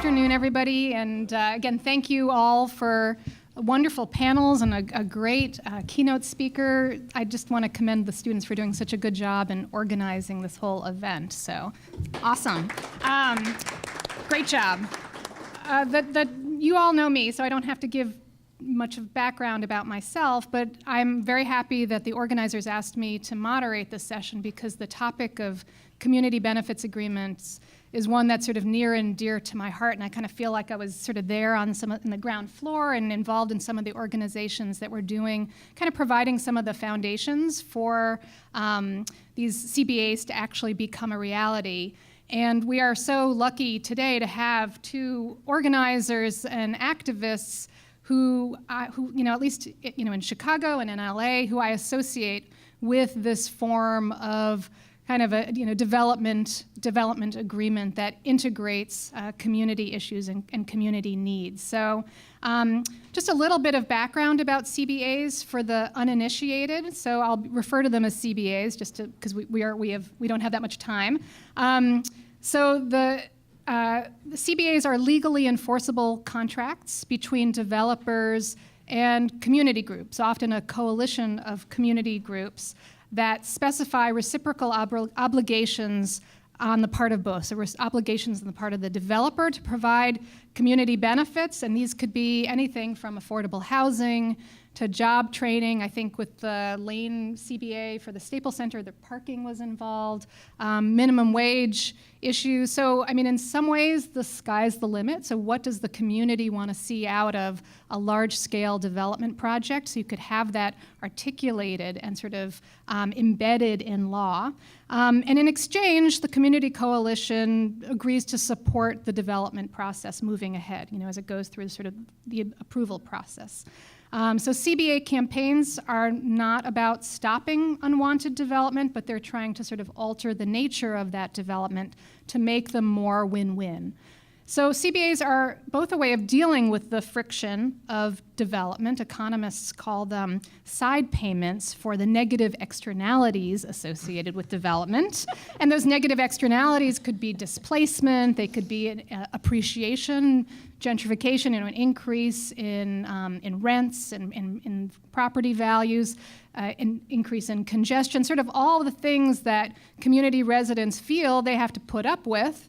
afternoon, everybody. And again, thank you all for wonderful panels and a great keynote speaker. I just want to commend the students for doing such a good job in organizing this whole event. So awesome. Great job. You all know me, so I don't have to give much of background about myself, but I'm very happy that the organizers asked me to moderate this session because the topic of community benefits agreements is one that's sort of near and dear to my heart, and I kind of feel like I was sort of there on in the ground floor and involved in some of the organizations that were doing, kind of providing some of the foundations for these CBAs to actually become a reality. And we are so lucky today to have two organizers and activists who at least in Chicago and in LA, who I associate with this form of kind of a development agreement that integrates community issues and community needs. So just a little bit of background about CBAs for the uninitiated. So I'll refer to them as CBAs just because we don't have that much time. So the CBAs are legally enforceable contracts between developers and community groups, often a coalition of community groups that specify reciprocal obligations on the part of both. So obligations on the part of the developer to provide community benefits, and these could be anything from affordable housing to job training. I think with the Lane CBA for the Staples Center, the parking was involved, minimum wage issues. So, I mean, in some ways, the sky's the limit. So what does the community want to see out of a large-scale development project? So you could have that articulated and sort of embedded in law. And in exchange, the community coalition agrees to support the development process moving ahead, as it goes through sort of the approval process. So CBA campaigns are not about stopping unwanted development, but they're trying to sort of alter the nature of that development to make them more win-win. So CBAs are both a way of dealing with the friction of development. Economists call them side payments for the negative externalities associated with development. And those negative externalities could be displacement, they could be appreciation, gentrification, an increase in rents and in property values, an increase in congestion, sort of all the things that community residents feel they have to put up with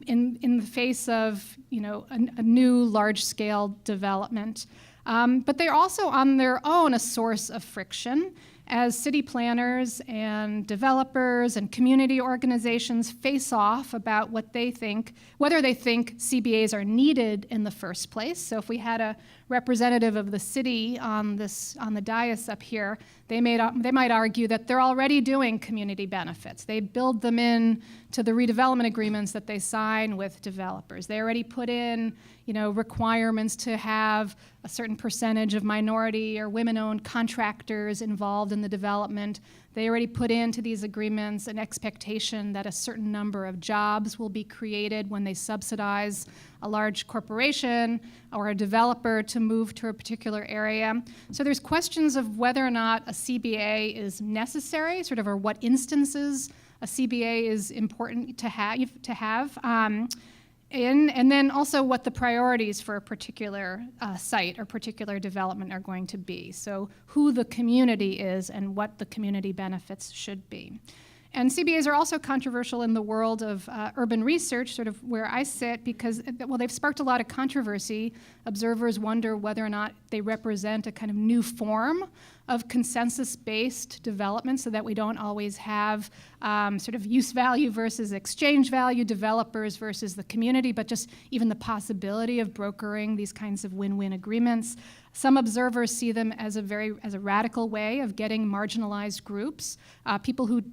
in the face of a new large-scale development. But they're also on their own a source of friction as city planners and developers and community organizations face off about whether they think CBAs are needed in the first place. So if we had a representative of the city on the dais up here, they might argue that they're already doing community benefits. They build them in to the redevelopment agreements that they sign with developers. They already put in requirements to have a certain percentage of minority or women-owned contractors involved in the development. They already put into these agreements an expectation that a certain number of jobs will be created when they subsidize a large corporation or a developer to move to a particular area. So there's questions of whether or not a CBA is necessary, or what instances a CBA is important to have. And then also what the priorities for a particular site or particular development are going to be. So who the community is and what the community benefits should be. And CBAs are also controversial in the world of urban research, sort of where I sit, because, they've sparked a lot of controversy. Observers wonder whether or not they represent a kind of new form of consensus-based development so that we don't always have sort of use value versus exchange value, developers versus the community, but just even the possibility of brokering these kinds of win-win agreements. Some observers see them as a radical way of getting marginalized groups, people who,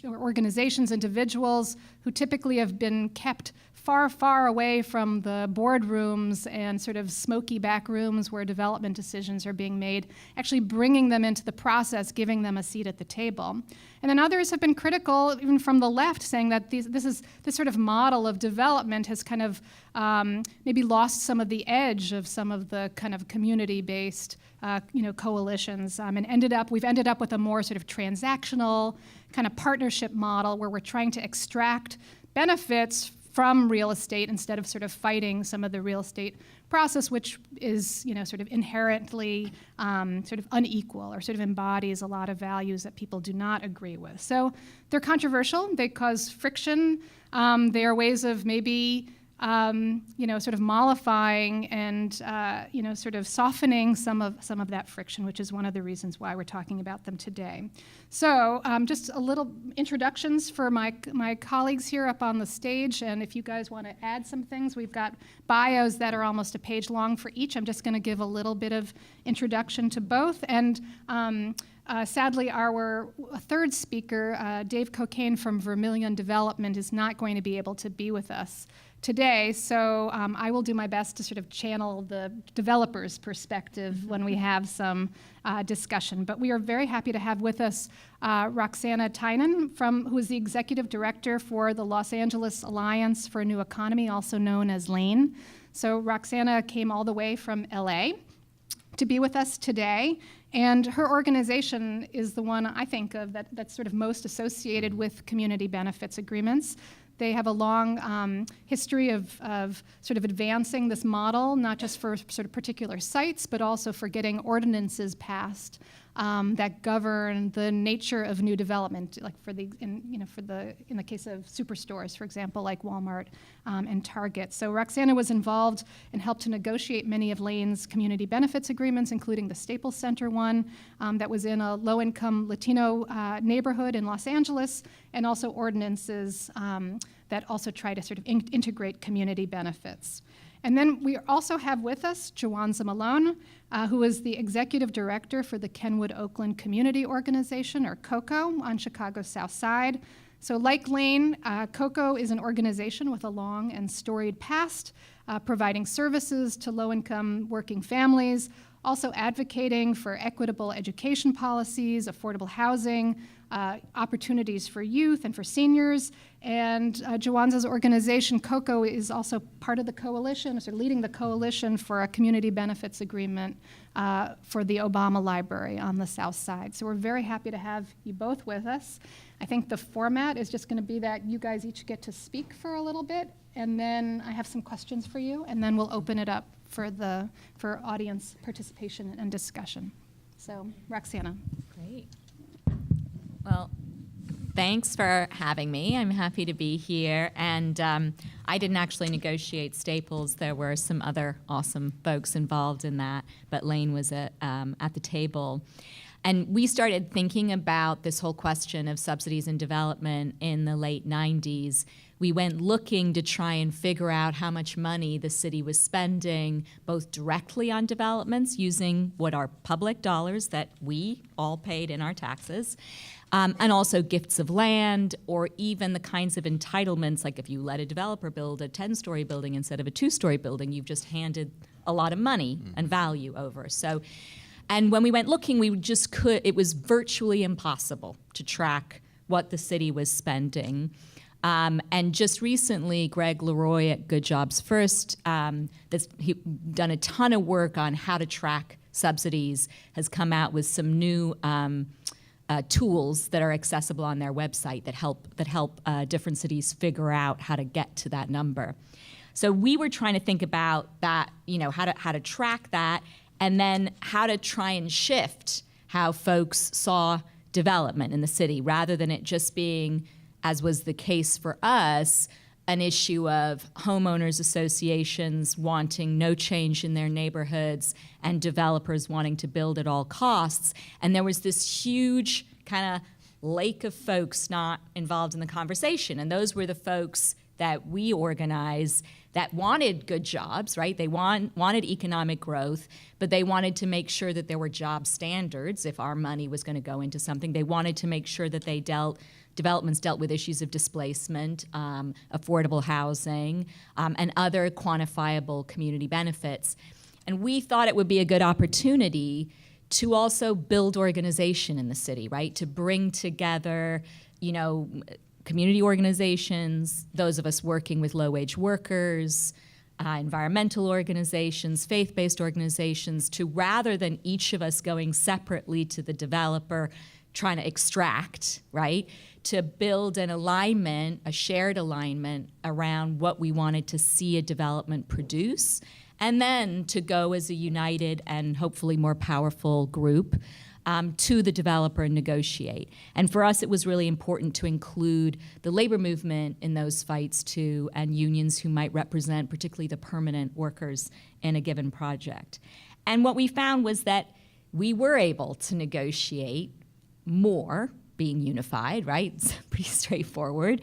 or organizations, individuals who typically have been kept far, far away from the boardrooms and sort of smoky back rooms where development decisions are being made, actually bringing them into the process, giving them a seat at the table. And then others have been critical, even from the left, saying that this sort of model of development has kind of maybe lost some of the edge of some of the kind of community-based coalitions, and we've ended up with a more sort of transactional kind of partnership model where we're trying to extract benefits from real estate instead of sort of fighting some of the real estate process, which is, sort of inherently sort of unequal or sort of embodies a lot of values that people do not agree with. So they're controversial. They cause friction. They are ways of maybe sort of mollifying and sort of softening some of that friction, which is one of the reasons why we're talking about them today. So just a little introductions for my colleagues here up on the stage, and if you guys want to add some things, we've got bios that are almost a page long for each. I'm just going to give a little bit of introduction to both, and sadly, our third speaker, Dave Cocaine from Vermilion Development, is not going to be able to be with us today, so I will do my best to sort of channel the developer's perspective when we have some discussion. But we are very happy to have with us Roxana Tynan, who is the Executive Director for the Los Angeles Alliance for a New Economy, also known as LANE. So Roxana came all the way from LA to be with us today, and her organization is the one I think of that's sort of most associated with community benefits agreements. They have a long history of sort of advancing this model, not just for sort of particular sites, but also for getting ordinances passed that govern the nature of new development, like in the case of superstores, for example, like Walmart and Target. So Roxana was involved and helped to negotiate many of Lane's community benefits agreements, including the Staples Center one that was in a low-income Latino neighborhood in Los Angeles, and also ordinances that also try to sort of integrate community benefits. And then we also have with us Jawanza Malone, who is the Executive Director for the Kenwood Oakland Community Organization, or COCO, on Chicago's South Side. So like Lane, COCO is an organization with a long and storied past, providing services to low-income working families, also advocating for equitable education policies, affordable housing, opportunities for youth and for seniors. And Jawanza's organization, COCO, is also part of the coalition, so leading the coalition for a community benefits agreement for the Obama Library on the South Side. So we're very happy to have you both with us. I think the format is just going to be that you guys each get to speak for a little bit, and then I have some questions for you, and then we'll open it up for audience participation and discussion. So, Roxana. Great. Well, thanks for having me. I'm happy to be here. And I didn't actually negotiate Staples. There were some other awesome folks involved in that, but Lane was at the table. And we started thinking about this whole question of subsidies and development in the late 90s. We went looking to try and figure out how much money the city was spending, both directly on developments using what are public dollars that we all paid in our taxes, and also gifts of land, or even the kinds of entitlements, like if you let a developer build a 10-story building instead of a 2-story building, you've just handed a lot of money and value over. So, and when we went looking, it was virtually impossible to track what the city was spending. And just recently, Greg Leroy at Good Jobs First, he's done a ton of work on how to track subsidies, has come out with some new tools that are accessible on their website that help different cities figure out how to get to that number. So we were trying to think about that, how to track that, and then how to try and shift how folks saw development in the city, rather than it just being, as was the case for us, an issue of homeowners associations wanting no change in their neighborhoods and developers wanting to build at all costs. And there was this huge kind of lake of folks not involved in the conversation. And those were the folks that we organized that wanted good jobs, right? They wanted economic growth, but they wanted to make sure that there were job standards if our money was going to go into something. They wanted to make sure that developments dealt with issues of displacement, affordable housing, and other quantifiable community benefits. And we thought it would be a good opportunity to also build organization in the city, right? To bring together, community organizations, those of us working with low-wage workers, environmental organizations, faith-based organizations, to, rather than each of us going separately to the developer, trying to extract, right, to build an alignment, a shared alignment around what we wanted to see a development produce, and then to go as a united and hopefully more powerful group to the developer and negotiate. And for us, it was really important to include the labor movement in those fights too, and unions who might represent particularly the permanent workers in a given project. And what we found was that we were able to negotiate more, being unified, right? It's pretty straightforward.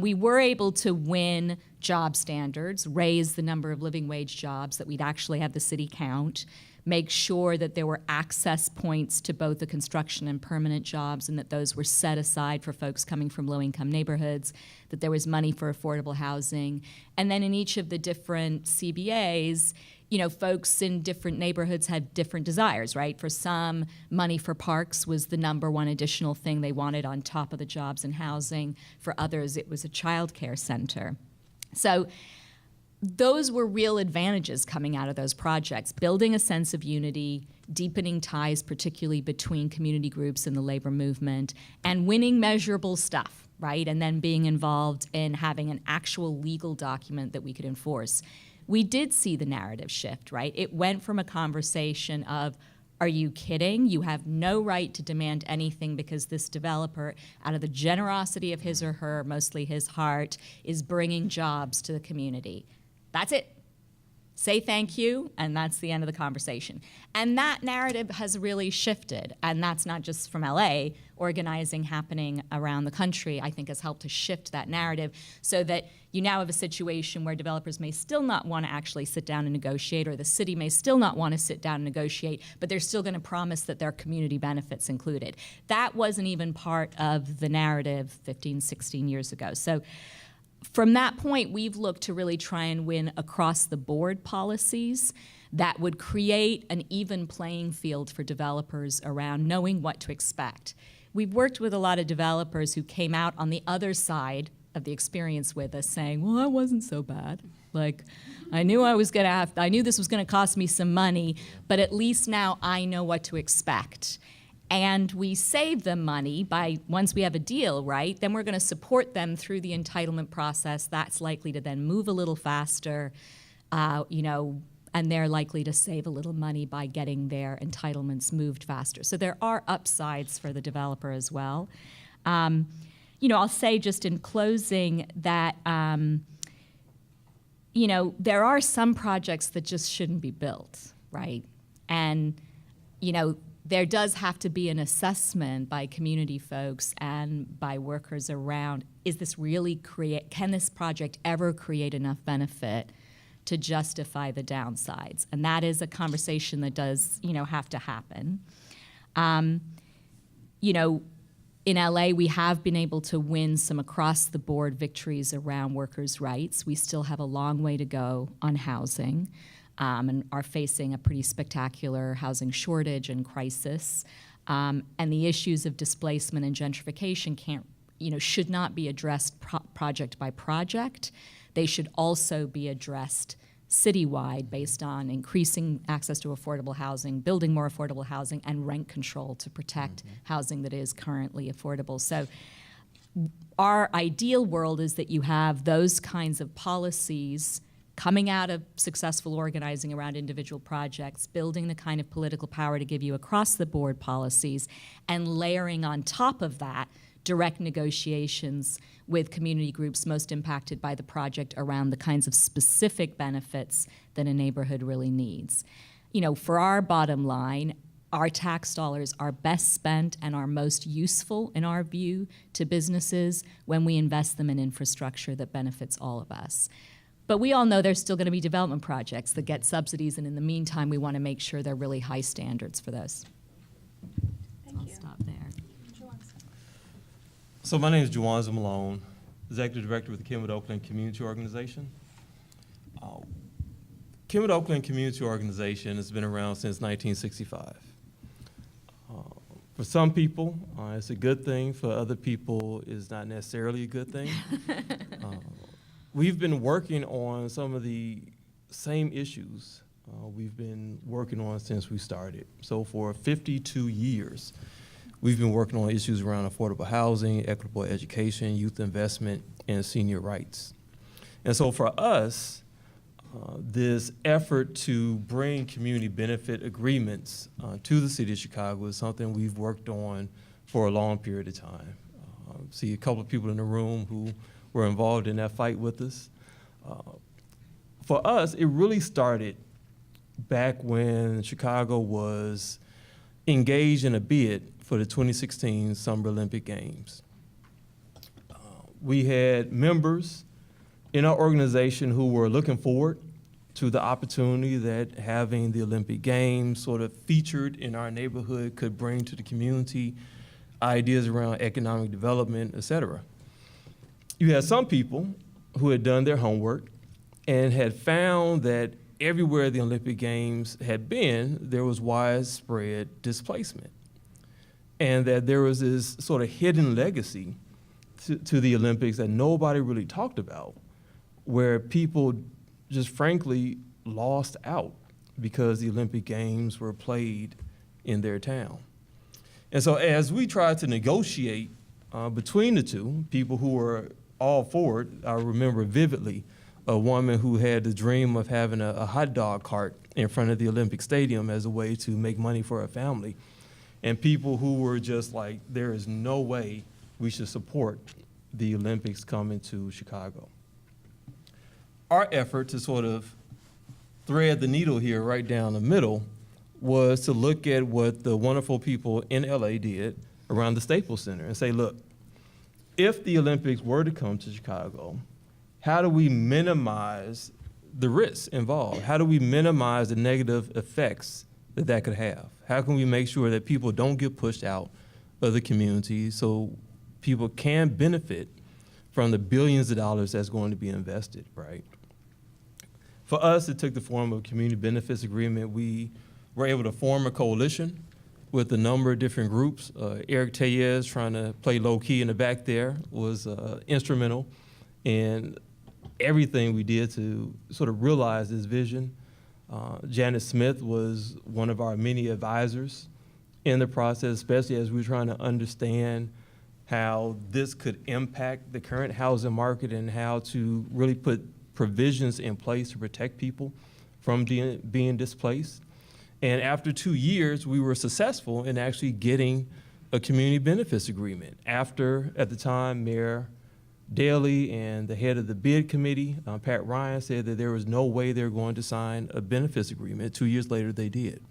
We were able to win job standards, raise the number of living wage jobs that we'd actually have the city count, make sure that there were access points to both the construction and permanent jobs, and that those were set aside for folks coming from low-income neighborhoods, that there was money for affordable housing. And then in each of the different CBAs, you know, folks in different neighborhoods had different desires, right? For some, money for parks was the number one additional thing they wanted on top of the jobs and housing. For others, it was a child care center. So those were real advantages coming out of those projects, building a sense of unity, deepening ties, particularly between community groups and the labor movement, and winning measurable stuff, right? And then being involved in having an actual legal document that we could enforce. We did see the narrative shift, right? It went from a conversation of, are you kidding? You have no right to demand anything because this developer, out of the generosity of his or her, mostly his heart, is bringing jobs to the community. That's it. Say thank you, and that's the end of the conversation. And that narrative has really shifted, and that's not just from LA. Organizing happening around the country, I think, has helped to shift that narrative so that you now have a situation where developers may still not want to actually sit down and negotiate, or the city may still not want to sit down and negotiate, but they're still going to promise that there are community benefits included. That wasn't even part of the narrative 15, 16 years ago. So from that point, we've looked to really try and win across-the-board policies that would create an even playing field for developers around knowing what to expect. We've worked with a lot of developers who came out on the other side of the experience with us saying, well, that wasn't so bad. Like, I knew this was going to cost me some money, but at least now I know what to expect. And we save them money by, once we have a deal, right, then we're going to support them through the entitlement process. That's likely to then move a little faster, you know, and they're likely to save a little money by getting their entitlements moved faster. So there are upsides for the developer as well. You know, I'll say just in closing that, you know, there are some projects that just shouldn't be built, right? And, you know, there does have to be an assessment by community folks and by workers around, is this really can this project ever create enough benefit to justify the downsides? And that is a conversation that does, you know, have to happen. You know, in LA, we have been able to win some across-the-board victories around workers' rights. We still have a long way to go on housing. And are facing a pretty spectacular housing shortage and crisis. And the issues of displacement and gentrification should not be addressed project by project. They should also be addressed citywide based on increasing access to affordable housing, building more affordable housing, and rent control to protect housing that is currently affordable. So our ideal world is that you have those kinds of policies coming out of successful organizing around individual projects, building the kind of political power to give you across-the-board policies, and layering on top of that direct negotiations with community groups most impacted by the project around the kinds of specific benefits that a neighborhood really needs. You know, for our bottom line, our tax dollars are best spent and are most useful, in our view, to businesses when we invest them in infrastructure that benefits all of us. But we all know there's still going to be development projects that get subsidies, and in the meantime, we want to make sure they're really high standards for those. I'll stop there. So my name is Juwanza Malone, Executive Director with the Kenwood Oakland Community Organization. Kenwood Oakland Community Organization has been around since 1965. For some people, it's a good thing. For other people, it's not necessarily a good thing. We've been working on some of the same issues we've been working on since we started. So for 52 years, we've been working on issues around affordable housing, equitable education, youth investment, and senior rights. And so for us, this effort to bring community benefit agreements to the city of Chicago is something we've worked on for a long period of time. See a couple of people in the room who were involved in that fight with us. For us, it really started back when Chicago was engaged in a bid for the 2016 Summer Olympic Games. We had members in our organization who were looking forward to the opportunity that having the Olympic Games sort of featured in our neighborhood could bring to the community, ideas around economic development, et cetera. You had some people who had done their homework and had found that everywhere the Olympic Games had been, there was widespread displacement. And that there was this sort of hidden legacy to the Olympics that nobody really talked about, where people just frankly lost out because the Olympic Games were played in their town. And so as we tried to negotiate between the two, people who were all for it, I remember vividly a woman who had the dream of having a hot dog cart in front of the Olympic Stadium as a way to make money for her family, and people who were just like, there is no way we should support the Olympics coming to Chicago. Our effort to sort of thread the needle here right down the middle was to look at what the wonderful people in LA did around the Staples Center and say, look, if the Olympics were to come to Chicago, how do we minimize the risks involved? How do we minimize the negative effects that that could have? How can we make sure that people don't get pushed out of the community so people can benefit from the billions of dollars that's going to be invested, right? For us, it took the form of a community benefits agreement. We were able to form a coalition with a number of different groups. Eric Tellez, trying to play low-key in the back there, was instrumental in everything we did to sort of realize this vision. Janet Smith was one of our many advisors in the process, especially as we were trying to understand how this could impact the current housing market and how to really put provisions in place to protect people from being displaced. And after 2 years, we were successful in actually getting a community benefits agreement. After, at the time, Mayor Daley and the head of the bid committee, Pat Ryan, said that there was no way they were going to sign a benefits agreement. 2 years later, they did.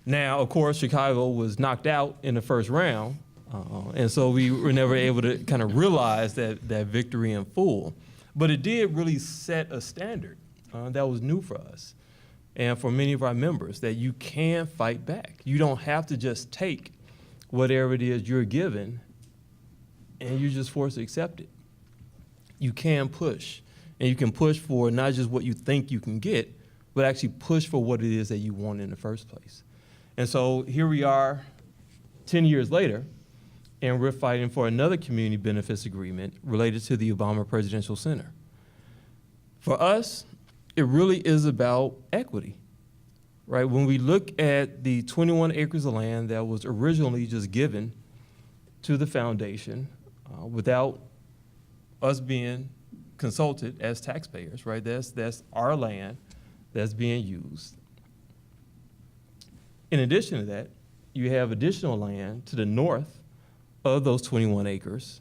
Now, of course, Chicago was knocked out in the first round, and so we were never able to kind of realize that victory in full. But it did really set a standard that was new for us and for many of our members, that you can fight back. You don't have to just take whatever it is you're given and you're just forced to accept it. You can push, and you can push for not just what you think you can get, but actually push for what it is that you want in the first place. And so here we are 10 years later, and we're fighting for another community benefits agreement related to the Obama Presidential Center. For us, it really is about equity, right? When we look at the 21 acres of land that was originally just given to the foundation without us being consulted as taxpayers, right? That's our land that's being used. In addition to that, you have additional land to the north of those 21 acres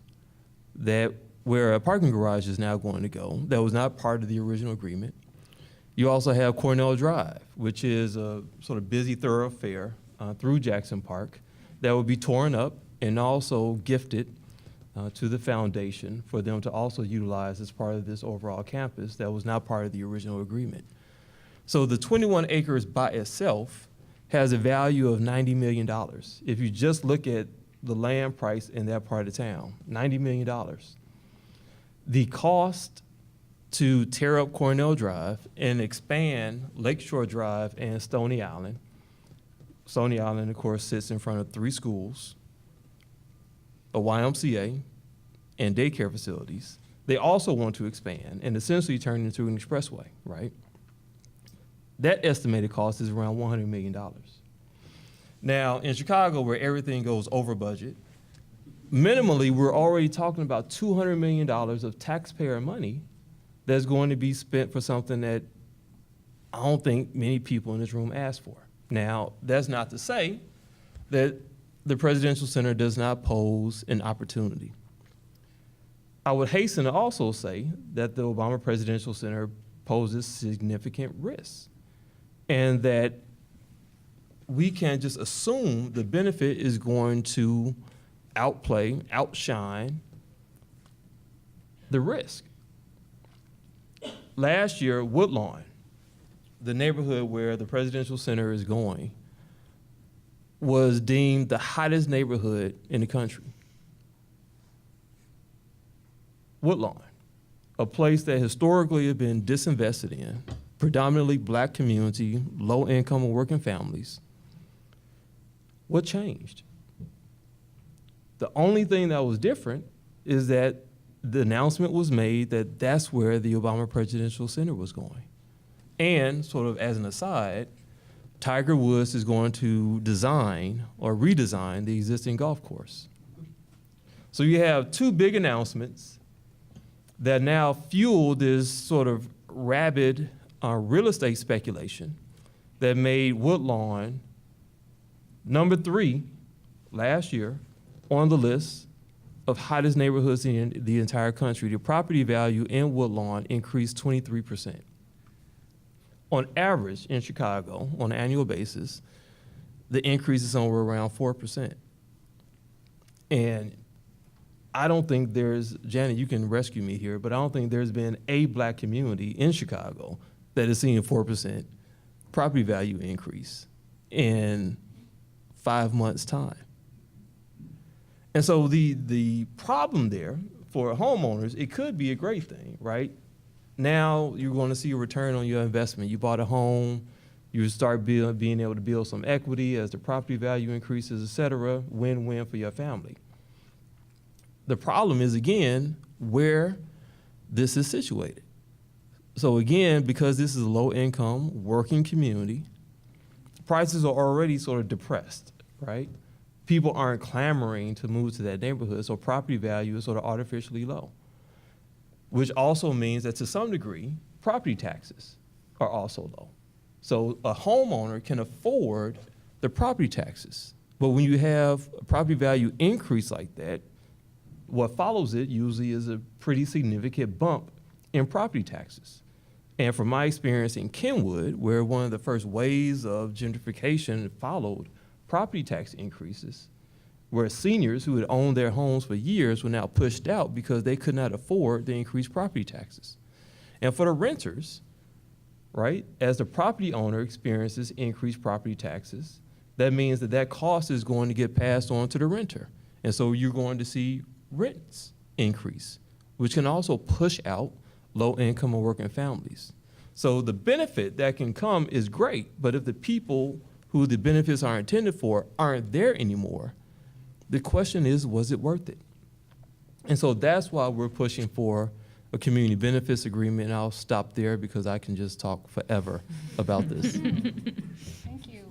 where a parking garage is now going to go. That was not part of the original agreement. You also have Cornell Drive, which is a sort of busy thoroughfare through Jackson Park that will be torn up and also gifted to the foundation for them to also utilize as part of this overall campus that was not part of the original agreement. So the 21 acres by itself has a value of $90 million. If you just look at the land price in that part of town, $90 million. The cost to tear up Cornell Drive and expand Lakeshore Drive and Stony Island. Stony Island, of course, sits in front of 3 schools, a YMCA, and daycare facilities. They also want to expand and essentially turn it into an expressway, right? That estimated cost is around $100 million. Now, in Chicago, where everything goes over budget, minimally, we're already talking about $200 million of taxpayer money that's going to be spent for something that I don't think many people in this room asked for. Now, that's not to say that the Presidential Center does not pose an opportunity. I would hasten to also say that the Obama Presidential Center poses significant risks, and that we can't just assume the benefit is going to outshine the risk. Last year, Woodlawn, the neighborhood where the Presidential Center is going, was deemed the hottest neighborhood in the country. Woodlawn, a place that historically had been disinvested in, predominantly black community, low income and working families. What changed? The only thing that was different is that the announcement was made that that's where the Obama Presidential Center was going. And sort of as an aside, Tiger Woods is going to design or redesign the existing golf course. So you have two big announcements that now fuel this sort of rabid real estate speculation that made Woodlawn number 3 last year on the list of hottest neighborhoods in the entire country. The property value in Woodlawn increased 23%. On average in Chicago, on an annual basis, the increase is somewhere around 4%. And I don't think Janet, you can rescue me here, but I don't think there's been a black community in Chicago that has seen a 4% property value increase in 5 months' time. And so the problem there for homeowners, it could be a great thing, right? Now you're going to see a return on your investment. You bought a home, you start being able to build some equity as the property value increases, et cetera, win-win for your family. The problem is, again, where this is situated. So again, because this is a low-income, working community, prices are already sort of depressed, right? People aren't clamoring to move to that neighborhood, so property value is sort of artificially low, which also means that to some degree, property taxes are also low. So a homeowner can afford the property taxes. But when you have a property value increase like that, what follows it usually is a pretty significant bump in property taxes. And from my experience in Kenwood, where one of the first waves of gentrification followed property tax increases, where seniors who had owned their homes for years were now pushed out because they could not afford the increased property taxes. And for the renters, right, as the property owner experiences increased property taxes, that means that that cost is going to get passed on to the renter. And so you're going to see rents increase, which can also push out low-income or working families. So the benefit that can come is great, but if the people who the benefits are intended for aren't there anymore, the question is, was it worth it? And so that's why we're pushing for a community benefits agreement, and I'll stop there because I can just talk forever about this. Thank you.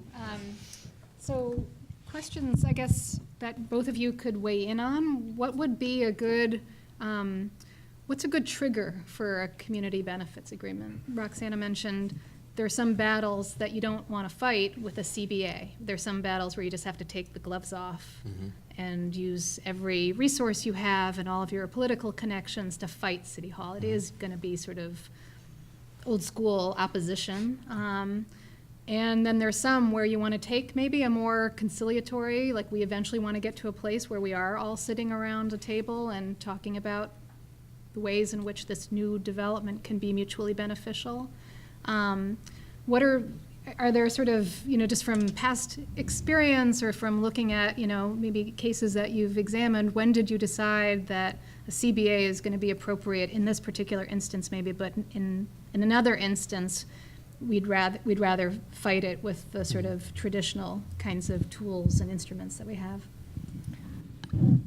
So questions, I guess, that both of you could weigh in on. What would be a good, what's a good trigger for a community benefits agreement? Roxana mentioned there are some battles that you don't want to fight with a CBA. There's some battles where you just have to take the gloves off and use every resource you have and all of your political connections to fight City Hall. It is going to be sort of old school opposition. And then there's some where you want to take maybe a more conciliatory, like we eventually want to get to a place where we are all sitting around a table and talking about the ways in which this new development can be mutually beneficial. What are there sort of, just from past experience or from looking at, maybe cases that you've examined, when did you decide that a CBA is going to be appropriate in this particular instance maybe, but in another instance, we'd rather fight it with the sort of traditional kinds of tools and instruments that we have?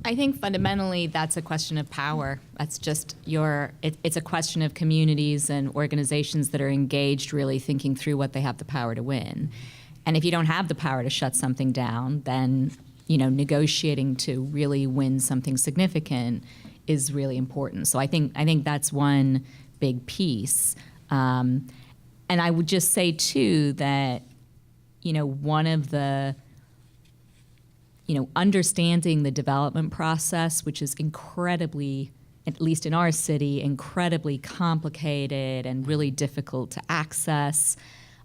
I think fundamentally that's a question of power. That's just it's a question of communities and organizations that are engaged really thinking through what they have the power to win. And if you don't have the power to shut something down, then, negotiating to really win something significant is really important. So I think that's one big piece. And I would just say too that, one of the, understanding the development process, which is incredibly, at least in our city, incredibly complicated and really difficult to access.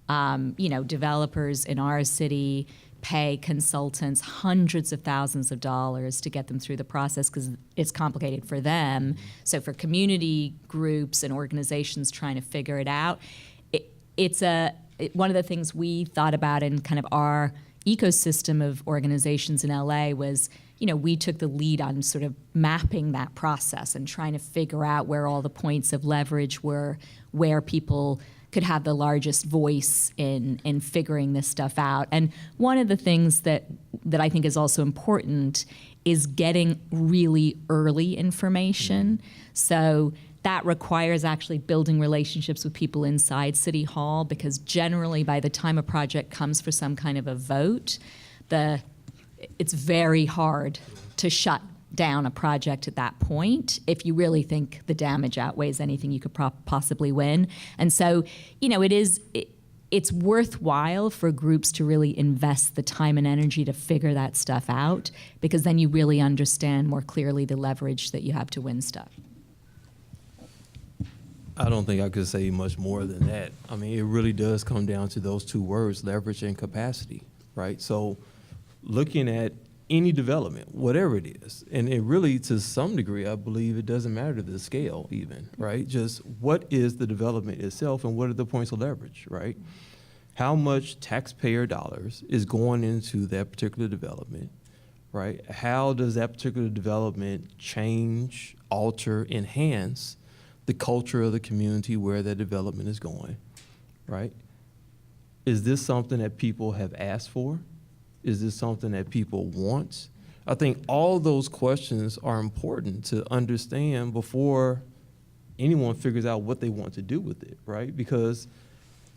Developers in our city pay consultants hundreds of thousands of dollars to get them through the process because it's complicated for them. So for community groups and organizations trying to figure it out, it's one of the things we thought about in kind of our ecosystem of organizations in LA was, we took the lead on sort of mapping that process and trying to figure out where all the points of leverage were, where people could have the largest voice in figuring this stuff out. And one of the things that I think is also important is getting really early information. So that requires actually building relationships with people inside City Hall, because generally by the time a project comes for some kind of a vote, it's very hard to shut down a project at that point if you really think the damage outweighs anything you could possibly win. And so, it's worthwhile for groups to really invest the time and energy to figure that stuff out, because then you really understand more clearly the leverage that you have to win stuff. I don't think I could say much more than that. I mean, it really does come down to those two words, leverage and capacity, right? So looking at any development, whatever it is, and it really, to some degree, I believe it doesn't matter the scale even, right? Just what is the development itself and what are the points of leverage, right? How much taxpayer dollars is going into that particular development, right? How does that particular development change, alter, enhance the culture of the community where that development is going, right? Is this something that people have asked for? Is this something that people want? I think all those questions are important to understand before anyone figures out what they want to do with it, right? Because,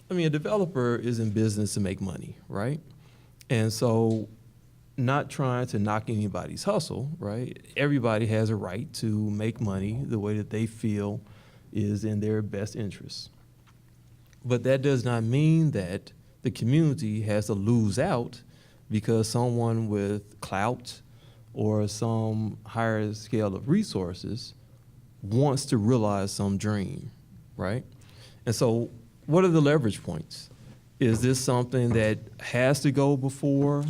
a developer is in business to make money, right? And so not trying to knock anybody's hustle, right? Everybody has a right to make money the way that they feel is in their best interest. But that does not mean that the community has to lose out because someone with clout or some higher scale of resources wants to realize some dream, right? And so what are the leverage points? Is this something that has to go before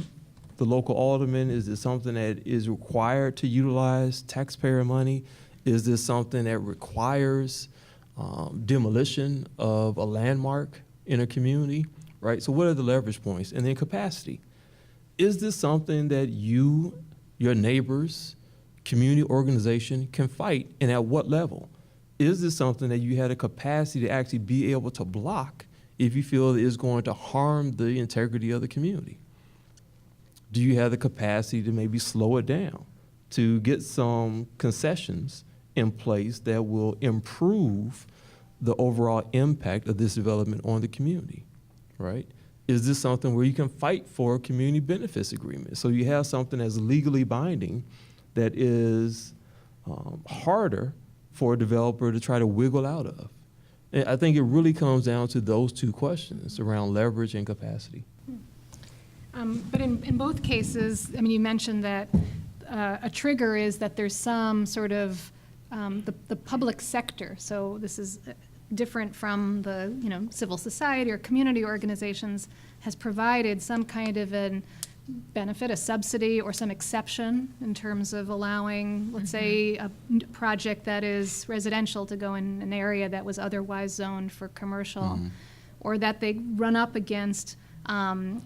the local alderman? Is this something that is required to utilize taxpayer money? Is this something that requires demolition of a landmark in a community, right? So what are the leverage points? And then capacity. Is this something that you, your neighbors, community organization can fight, and at what level? Is this something that you had a capacity to actually be able to block if you feel it is going to harm the integrity of the community? Do you have the capacity to maybe slow it down, to get some concessions in place that will improve the overall impact of this development on the community, right? Is this something where you can fight for a community benefits agreement? So you have something that's legally binding that is harder for a developer to try to wiggle out of. And I think it really comes down to those two questions around leverage and capacity. But in both cases, you mentioned that a trigger is that there's some sort of the public sector. So this is different from the civil society or community organizations, has provided some kind of a benefit, a subsidy, or some exception in terms of allowing, let's say, a project that is residential to go in an area that was otherwise zoned for commercial, or that they run up against some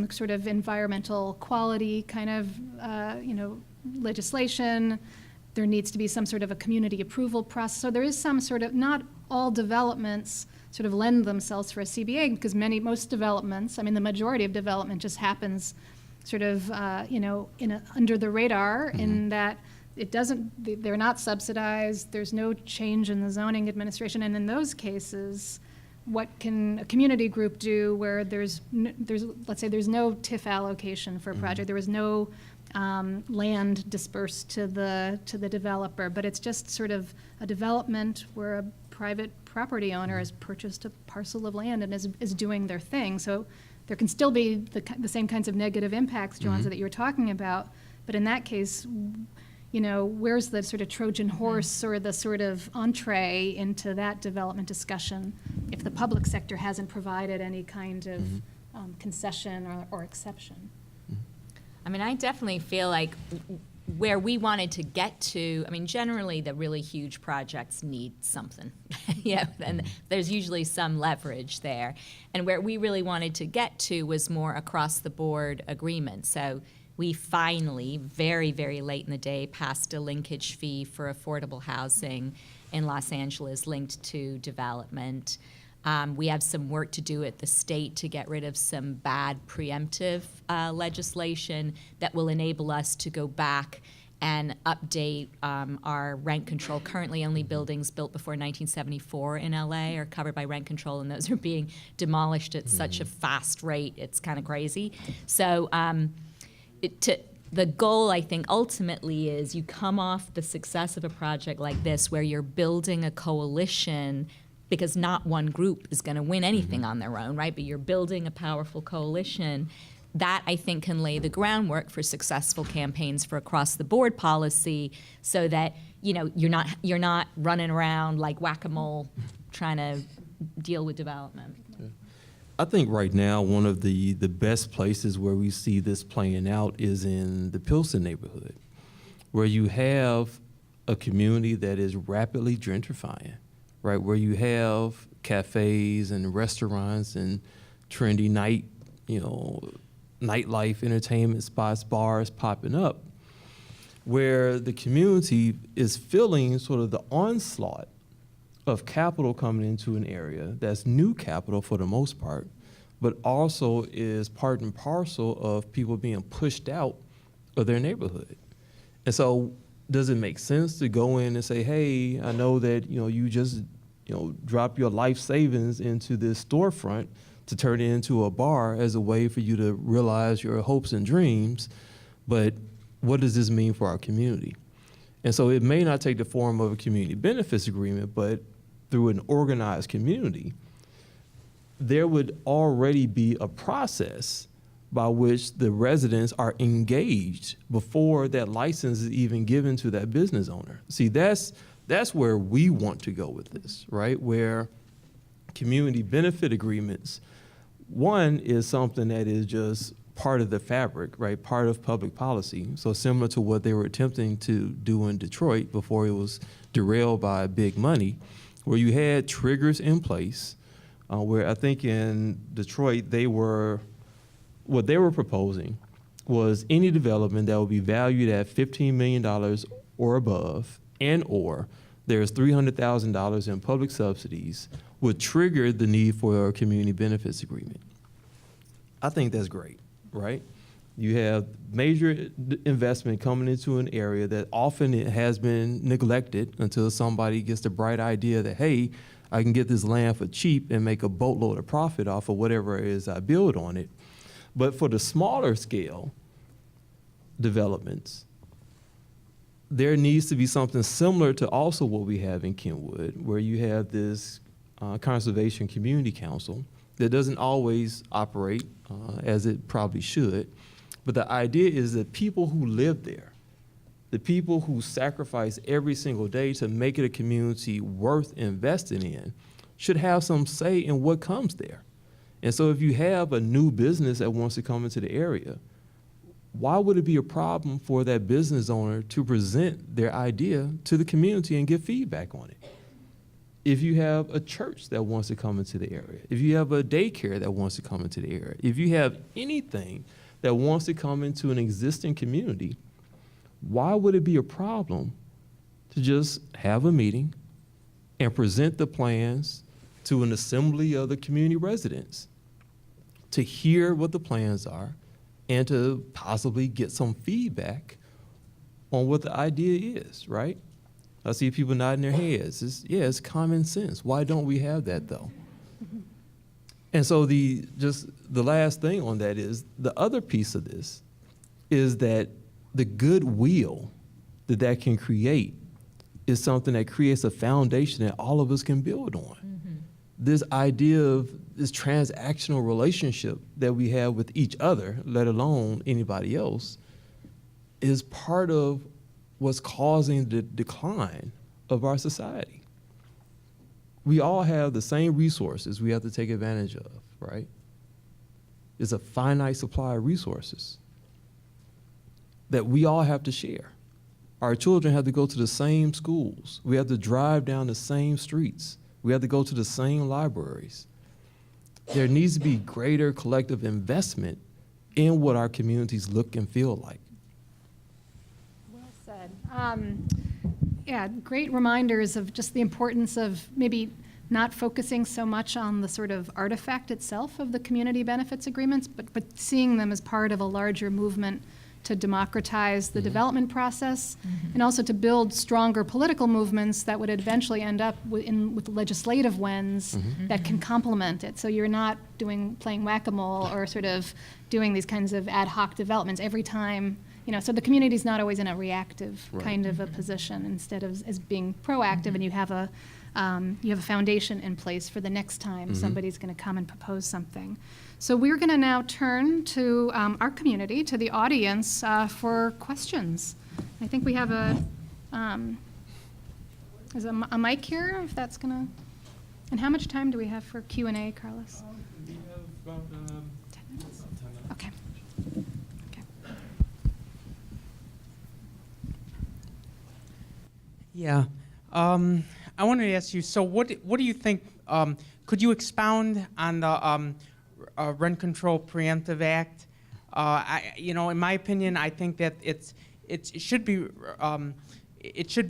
sort of environmental quality kind of legislation. There needs to be some sort of a community approval process. So there is some sort of, not all developments sort of lend themselves for a CBA, because most developments, the majority of development just happens sort of, under the radar, in that they're not subsidized, there's no change in the zoning administration, and in those cases, what can a community group do where let's say there's no TIF allocation for a project, there was no land dispersed to the developer, but it's just sort of a development where a private property owner has purchased a parcel of land and is doing their thing. So there can still be the same kinds of negative impacts, Joanza, that you were talking about, but in that case, you know, where's the sort of Trojan horse or the sort of entree into that development discussion if the public sector hasn't provided any kind of concession or exception? I mean, I definitely feel like where we wanted to get to, I mean, generally the really huge projects need something, and there's usually some leverage there. And where we really wanted to get to was more across the board agreement. So we finally, very, very late in the day, passed a linkage fee for affordable housing in Los Angeles linked to development. We have some work to do at the state to get rid of some bad preemptive legislation that will enable us to go back and update our rent control. Currently, only buildings built before 1974 in LA are covered by rent control, and those are being demolished at such a fast rate, it's kind of crazy. So the goal, I think, ultimately is you come off the success of a project like this where you're building a coalition, because not one group is going to win anything on their own, right? But you're building a powerful coalition that I think can lay the groundwork for successful campaigns for across the board policy, so that, you know, you're not running around like whack-a-mole trying to deal with development. I think right now one of the best places where we see this playing out is in the Pilsen neighborhood, where you have a community that is rapidly gentrifying, right? Where you have cafes and restaurants and trendy nightlife, entertainment spots, bars popping up, where the community is feeling sort of the onslaught of capital coming into an area that's new capital for the most part, but also is part and parcel of people being pushed out of their neighborhood. And so does it make sense to go in and say, hey, I know that you just drop your life savings into this storefront to turn it into a bar as a way for you to realize your hopes and dreams, but what does this mean for our community? And so it may not take the form of a community benefits agreement, but through an organized community, there would already be a process by which the residents are engaged before that license is even given to that business owner. See, that's where we want to go with this, right? Where community benefit agreements, one, is something that is just part of the fabric, right? Part of public policy. So similar to what they were attempting to do in Detroit before it was derailed by big money, where you had triggers in place, where I think in Detroit what they were proposing was any development that would be valued at $15 million or above, and or there's $300,000 in public subsidies, would trigger the need for a community benefits agreement. I think that's great, right? You have major investment coming into an area that often it has been neglected until somebody gets the bright idea that, hey, I can get this land for cheap and make a boatload of profit off of whatever it is I build on it. But for the smaller scale developments, there needs to be something similar to also what we have in Kenwood, where you have this Conservation Community Council that doesn't always operate as it probably should. But the idea is that people who live there, the people who sacrifice every single day to make it a community worth investing in, should have some say in what comes there. And so if you have a new business that wants to come into the area, why would it be a problem for that business owner to present their idea to the community and get feedback on it? If you have a church that wants to come into the area, if you have a daycare that wants to come into the area, if you have anything that wants to come into an existing community, why would it be a problem to just have a meeting and present the plans to an assembly of the community residents to hear what the plans are and to possibly get some feedback on what the idea is, right? I see people nodding their heads. It's common sense. Why don't we have that, though? And so the last thing on that is the other piece of this is that the goodwill that can create is something that creates a foundation that all of us can build on. This idea of this transactional relationship that we have with each other, let alone anybody else, is part of what's causing the decline of our society. We all have the same resources we have to take advantage of, right? It's a finite supply of resources that we all have to share. Our children have to go to the same schools. We have to drive down the same streets. We have to go to the same libraries. There needs to be greater collective investment in what our communities look and feel like. Well said. Yeah, great reminders of just the importance of maybe not focusing so much on the sort of artifact itself of the community benefits agreements, but seeing them as part of a larger movement to democratize the development process, and also to build stronger political movements that would eventually end up with legislative wins that can complement it. So you're not playing whack-a-mole or sort of doing these kinds of ad hoc developments every time. So the community's not always in a reactive kind of a position, instead of as being proactive, and you have a foundation in place for the next time somebody's going to come and propose something. So we're going to now turn to our community, to the audience, for questions. I think we have is a mic here, if that's going to. And how much time do we have for Q&A, Carlos? We have about 10 minutes. Okay. Yeah. I wanted to ask you, so what do you think, could you expound on the Rent Control Preemptive Act? In my opinion, I think that it should be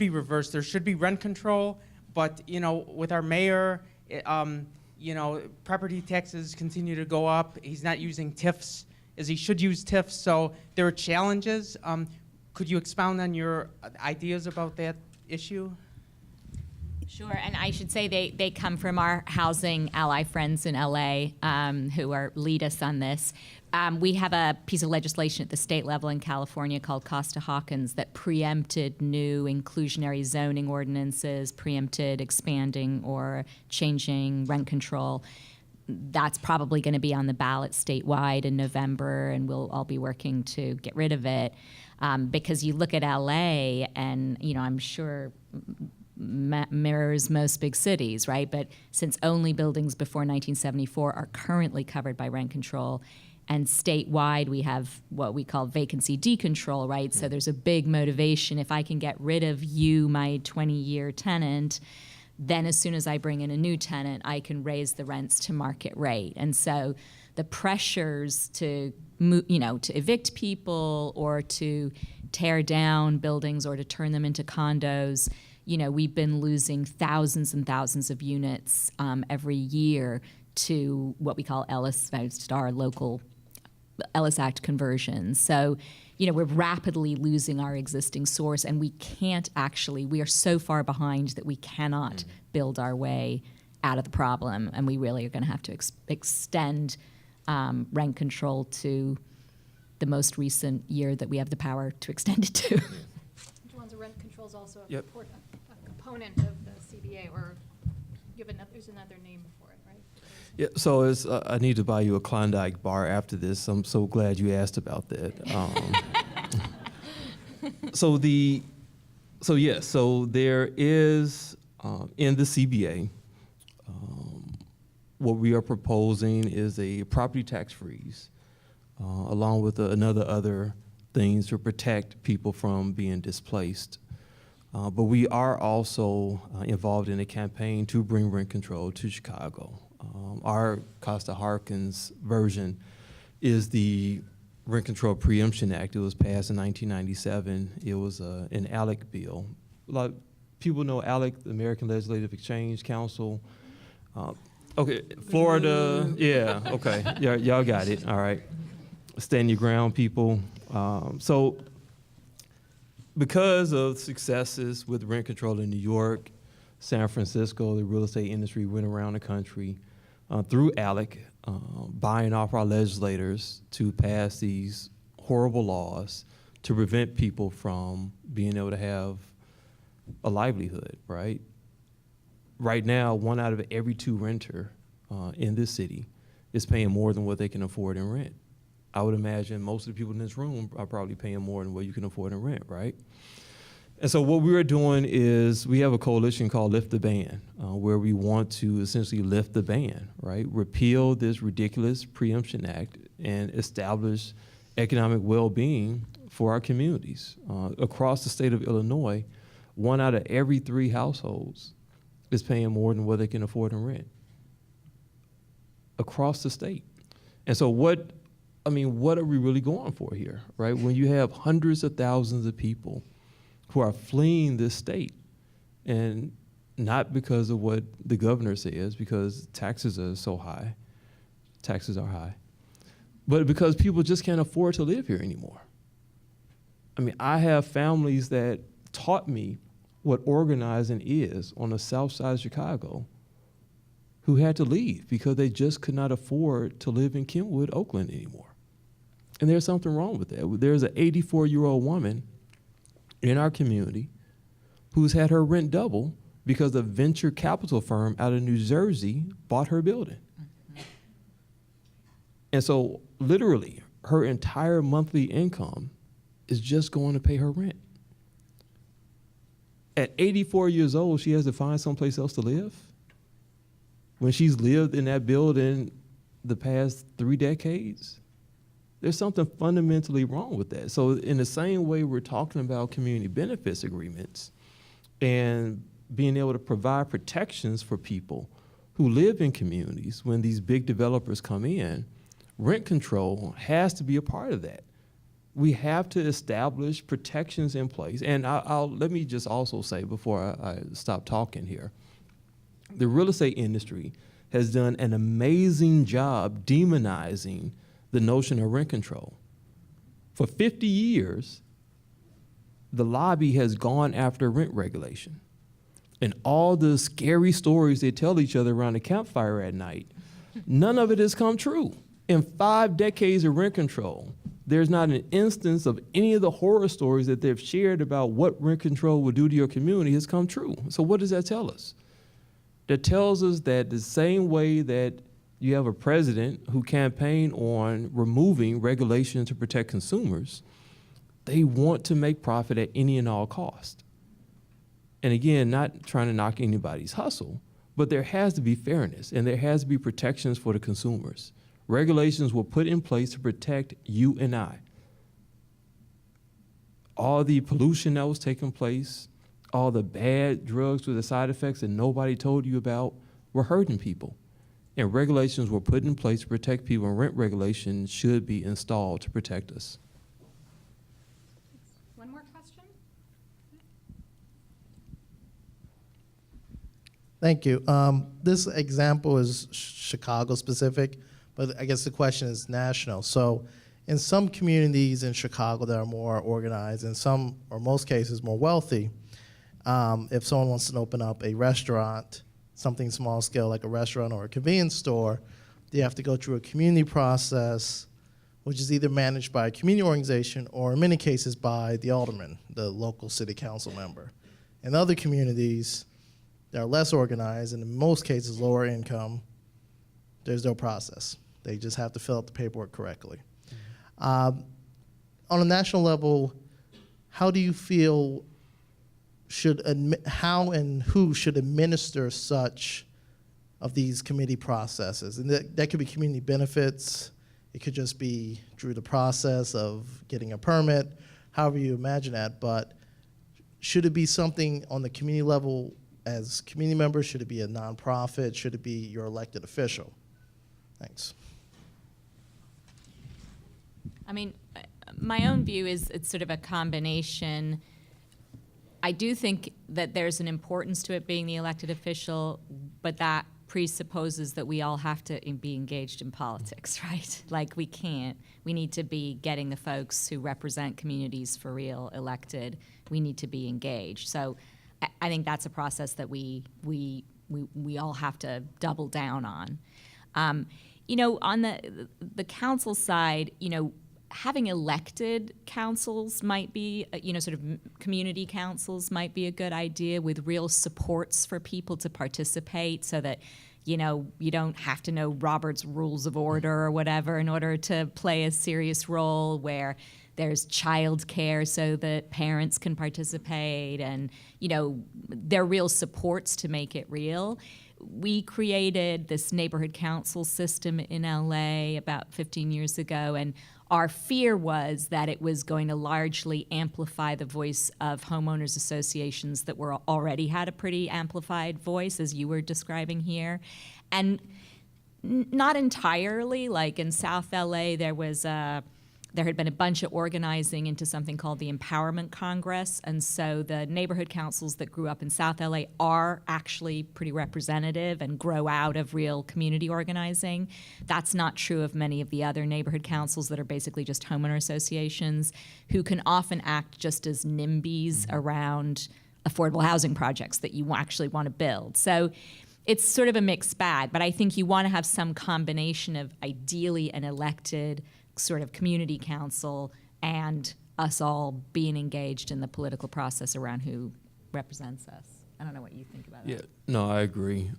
reversed. There should be rent control, but with our mayor, property taxes continue to go up. He's not using TIFs as he should use TIFs, so there are challenges. Could you expound on your ideas about that issue? Sure, and I should say they come from our housing ally friends in LA who lead us on this. We have a piece of legislation at the state level in California called Costa-Hawkins that preempted new inclusionary zoning ordinances, preempted expanding or changing rent control. That's probably going to be on the ballot statewide in November, and we'll all be working to get rid of it. Because you look at LA, and I'm sure mirrors most big cities, right? But since only buildings before 1974 are currently covered by rent control, and statewide we have what we call vacancy decontrol, right? So there's a big motivation. If I can get rid of you, my 20-year tenant, then as soon as I bring in a new tenant, I can raise the rents to market rate. And so the pressures to evict people or to tear down buildings or to turn them into condos, we've been losing thousands and thousands of units every year to what we call our local Ellis Act conversions. So, we're rapidly losing our existing source, and we are so far behind that we cannot build our way out of the problem, and we really are going to have to extend rent control to the most recent year that we have the power to extend it to. Rent control is also Yep. a component of the CBA, or there's another name for it, right? Yeah, so I need to buy you a Klondike bar after this. I'm so glad you asked about that. So there is in the CBA, what we are proposing is a property tax freeze, along with other things to protect people from being displaced. But we are also involved in a campaign to bring rent control to Chicago. Our Costa-Hawkins version is the Rent Control Preemption Act. It was passed in 1997. It was an ALEC bill. A lot of people know ALEC, the American Legislative Exchange Council. Okay, Florida, yeah, okay, y'all got it, all right. Stand your ground, people. So because of successes with rent control in New York, San Francisco, the real estate industry went around the country through ALEC buying off our legislators to pass these horrible laws to prevent people from being able to have a livelihood, right? Right now, 1 out of every 2 renter in this city is paying more than what they can afford in rent. I would imagine most of the people in this room are probably paying more than what you can afford in rent, right? And so what we're doing is we have a coalition called Lift the Ban, where we want to essentially lift the ban, right? Repeal this ridiculous preemption act and establish economic well-being for our communities. Across the state of Illinois, 1 out of every 3 households is paying more than what they can afford in rent. Across the state. And so what are we really going for here, right? When you have hundreds of thousands of people who are fleeing this state, and not because of what the governor says, because taxes are so high, but because people just can't afford to live here anymore. I mean, I have families that taught me what organizing is on the south side of Chicago who had to leave because they just could not afford to live in Kentwood, Oakland anymore. And there's something wrong with that. There's an 84-year-old woman in our community who's had her rent double because a venture capital firm out of New Jersey bought her building. And so literally her entire monthly income is just going to pay her rent. At 84 years old, she has to find someplace else to live when she's lived in that building the past 3 decades. There's something fundamentally wrong with that. So in the same way we're talking about community benefits agreements and being able to provide protections for people who live in communities when these big developers come in, rent control has to be a part of that. We have to establish protections in place. And let me just also say before I stop talking here, the real estate industry has done an amazing job demonizing the notion of rent control. For 50 years, the lobby has gone after rent regulation. And all the scary stories they tell each other around the campfire at night, none of it has come true. In 5 decades of rent control, there's not an instance of any of the horror stories that they've shared about what rent control will do to your community has come true. So what does that tell us? That tells us that the same way that you have a president who campaigned on removing regulation to protect consumers, they want to make profit at any and all cost. And again, not trying to knock anybody's hustle, but there has to be fairness and there has to be protections for the consumers. Regulations were put in place to protect you and I. All the pollution that was taking place, all the bad drugs with the side effects that nobody told you about were hurting people. And regulations were put in place to protect people, and rent regulations should be installed to protect us. One more question? Thank you. This example is Chicago specific, but I guess the question is national. So in some communities in Chicago that are more organized, in some or most cases more wealthy, if someone wants to open up a restaurant, something small scale like a restaurant or a convenience store, they have to go through a community process, which is either managed by a community organization or in many cases by the alderman, the local city council member. In other communities that are less organized and in most cases lower income, there's no process. They just have to fill out the paperwork correctly. On a national level, how do you feel how and who should administer such of these committee processes? And that could be community benefits. It could just be through the process of getting a permit, however you imagine that. But should it be something on the community level as community members? Should it be a nonprofit? Should it be your elected official? Thanks. I mean, my own view is it's sort of a combination. I do think that there's an importance to it being the elected official, but that presupposes that we all have to be engaged in politics, right? Like we need to be getting the folks who represent communities for real elected. We need to be engaged. So I think that's a process that we all have to double down on. On the council side, having elected councils might be, sort of community councils might be a good idea with real supports for people to participate so that, you don't have to know Robert's Rules of Order or whatever in order to play a serious role, where there's childcare so that parents can participate, and, there are real supports to make it real. We created this neighborhood council system in LA about 15 years ago, and our fear was that it was going to largely amplify the voice of homeowners associations that were already had a pretty amplified voice, as you were describing here. And not entirely. Like in South LA, there had been a bunch of organizing into something called the Empowerment Congress, and so the neighborhood councils that grew up in South LA are actually pretty representative and grow out of real community organizing. That's not true of many of the other neighborhood councils that are basically just homeowner associations, who can often act just as NIMBYs around affordable housing projects that you actually want to build. So it's sort of a mixed bag, but I think you want to have some combination of ideally an elected sort of community council and us all being engaged in the political process around who represents us. I don't know what you think about that. Yeah, no, I agree.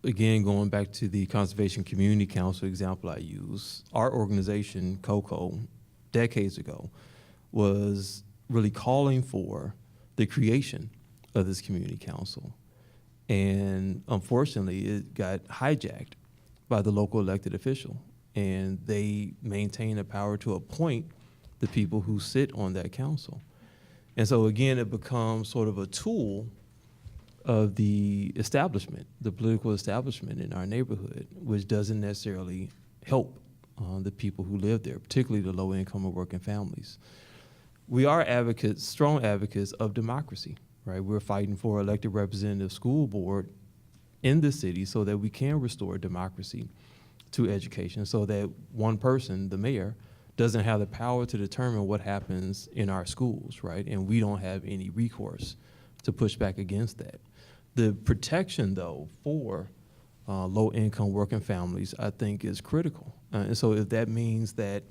Again, going back to the Conservation Community Council example I use, our organization, COCO, decades ago, was really calling for the creation of this community council. And unfortunately, it got hijacked by the local elected official. And they maintain the power to appoint the people who sit on that council. And so again, it becomes sort of a tool of the establishment, the political establishment in our neighborhood, which doesn't necessarily help the people who live there, particularly the low income and working families. We are advocates, strong advocates of democracy, right? We're fighting for elected representative school board in the city so that we can restore democracy to education, so that one person, the mayor, doesn't have the power to determine what happens in our schools, right? And we don't have any recourse to push back against that. The protection, though, for low-income working families, I think, is critical. And so if that means that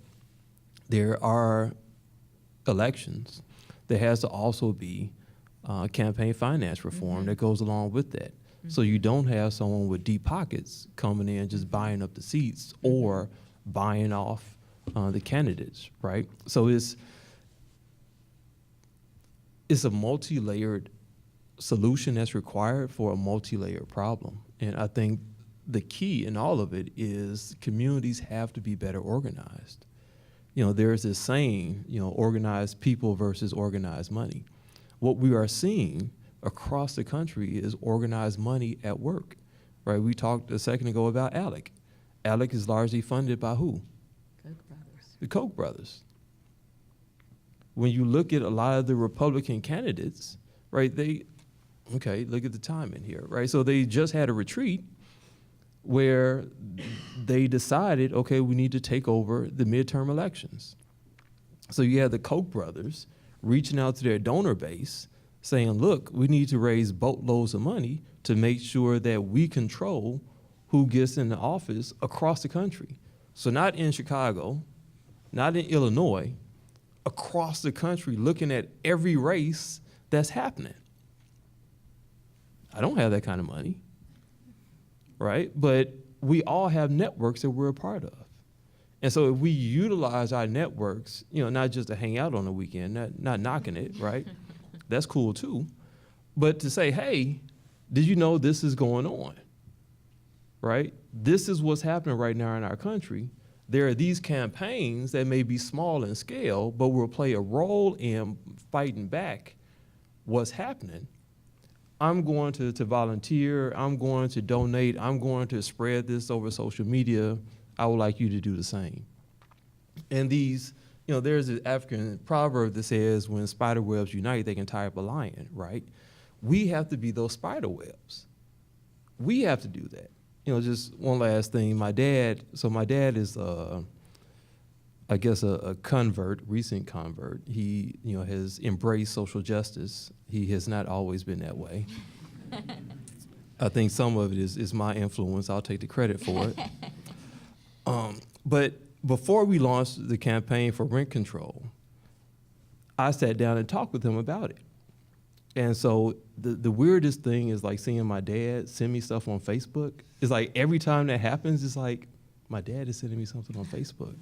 there are elections, there has to also be campaign finance reform that goes along with that. So you don't have someone with deep pockets coming in just buying up the seats or buying off the candidates, right? So it's a multi-layered solution that's required for a multi-layered problem. And I think the key in all of it is communities have to be better organized. There's this saying, organized people versus organized money. What we are seeing across the country is organized money at work, right? We talked a second ago about ALEC. ALEC is largely funded by who? Koch brothers. The Koch brothers. When you look at a lot of the Republican candidates, right, look at the timing here, right? So they just had a retreat where they decided, okay, we need to take over the midterm elections. So you have the Koch brothers reaching out to their donor base saying, look, we need to raise boatloads of money to make sure that we control who gets in the office across the country. So not in Chicago, not in Illinois, across the country, looking at every race that's happening. I don't have that kind of money, right? But we all have networks that we're a part of. And so if we utilize our networks, not just to hang out on the weekend, not knocking it, right? That's cool too. But to say, hey, did you know this is going on, right? This is what's happening right now in our country. There are these campaigns that may be small in scale, but will play a role in fighting back what's happening. I'm going to volunteer, I'm going to donate, I'm going to spread this over social media. I would like you to do the same. And these, there's an African proverb that says, when spider webs unite, they can tie up a lion, right? We have to be those spider webs. We have to do that. Just one last thing. My dad is, I guess, a convert, recent convert. He, has embraced social justice. He has not always been that way. I think some of it is my influence. I'll take the credit for it. But before we launched the campaign for rent control, I sat down and talked with him about it. And so the weirdest thing is like seeing my dad send me stuff on Facebook. It's like every time that happens, it's like my dad is sending me something on Facebook.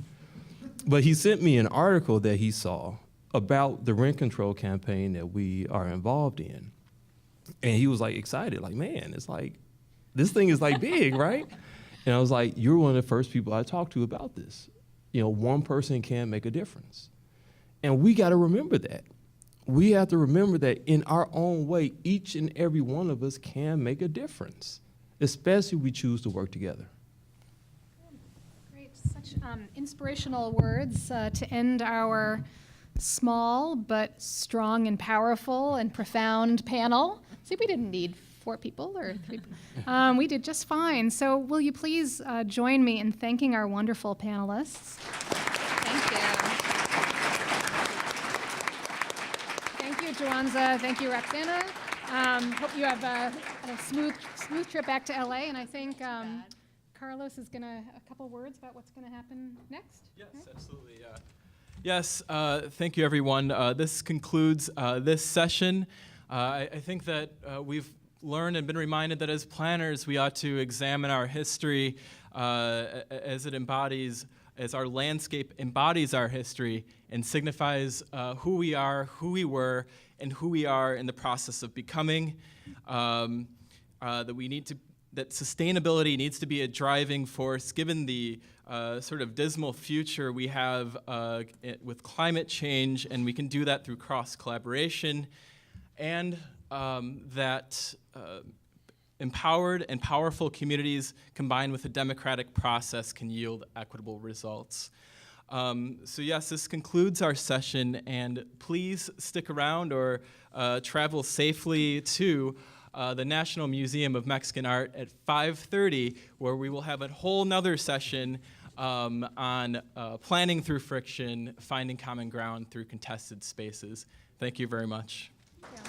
But he sent me an article that he saw about the rent control campaign that we are involved in. And he was like excited, like, man, it's like, this thing is like big, right? And I was like, you're one of the first people I talked to about this. You know, one person can make a difference. And we got to remember that. We have to remember that in our own way, each and every one of us can make a difference, especially if we choose to work together. Great, such inspirational words to end our small but strong and powerful and profound panel. See, we didn't need 4 people or 3 people. We did just fine. So will you please join me in thanking our wonderful panelists? Thank you. Thank you, Juanza. Thank you, Roxana. Hope you have a smooth trip back to LA. And I think Carlos is going to, a couple words about what's going to happen next. Yes, absolutely. Yes, thank you, everyone. This concludes this session. I think that we've learned and been reminded that as planners, we ought to examine our history as it embodies, as our landscape embodies our history and signifies who we are, who we were, and who we are in the process of becoming. That sustainability needs to be a driving force given the sort of dismal future we have with climate change, and we can do that through cross-collaboration, and that empowered and powerful communities combined with a democratic process can yield equitable results. So yes, this concludes our session, and please stick around or travel safely to the National Museum of Mexican Art at 5:30, where we will have a whole nother session on planning through friction, finding common ground through contested spaces. Thank you very much. Yeah.